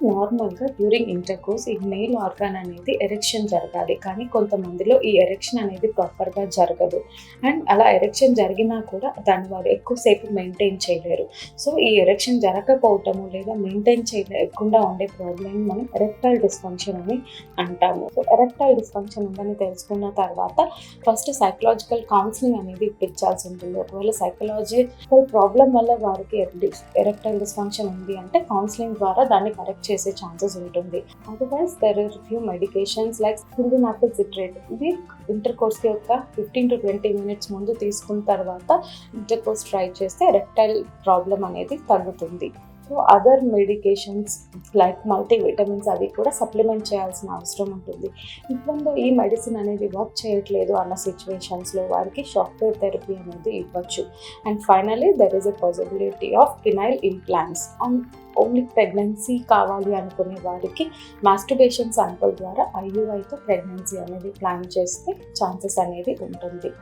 నార్మల్‌గా during intercourse ఈ male organ అనేది ఎరెక్షన్ జరగాలి. కానీ కొంతమందిలో ఈ ఎరెక్షన్ అనేది ప్రాపర్‌గా జరగదు. అండ్ అలా ఎరెక్షన్ జరిగినా కూడా దాన్ని వాళ్ళు ఎక్కువ సేపు మెయింటైన్ చేయలేరు. సో, ఈ ఎరెక్షన్ జరగకపోవటము లేదా మెయింటైన్ చేయలేకుండా ఉండే ప్రాబ్లమ్‌ని మనం ఎరెక్టైల్ డిస్‌ఫంక్షన్ అని అంటాము. సో, ఎరెక్టైల్ డిస్‌ఫంక్షన్ ఉందని తెలుసుకున్న తర్వాత ఫస్ట్ సైకలాజికల్ కౌన్సెలింగ్ అనేది ఇప్పించాల్సి ఉంటుంది. ఒకవేళ సైకలాజికల్ ప్రాబ్లమ్ వల్ల వారికి ఎరెక్టైల్ డిస్‌ఫంక్షన్ ఉంది అంటే కౌన్సెలింగ్ ద్వారా దాన్ని కరెక్ట్ చేసే ఛాన్సెస్ ఉంటుంది. Otherwise there are few medications like sildenafil citrate. ఇది ఇంటర్‌కోర్స్‌కి ఒక 15-20 మినిట్స్ ముందు తీసుకున్న తర్వాత ఇంటర్‌కోర్స్ ట్రై చేస్తే ఎరెక్టైల్ ప్రాబ్లమ్ అనేది తగ్గుతుంది. So, other medications like multivitamins అవి కూడా సప్లిమెంట్ చేయాల్సిన అవసరం ఉంటుంది. ఇప్పుడు ఈ మెడిసిన్ అనేది వర్క్ చేయట్లేదు అన్న సిచ్యువేషన్స్‌లో వారికి షాక్ వేవ్ థెరపీ అనేది ఇవ్వచ్చు. And finally there is a possibility of phenyl implants. And only pregnancy కావాలి అనుకునే వారికి మాస్టర్బేషన్ శాంపుల్ ద్వారా ఐయుఐతో ప్రెగ్నెన్సీ అనేది ప్లాన్ చేస్తే ఛాన్సెస్ అనేది ఉంటుంది.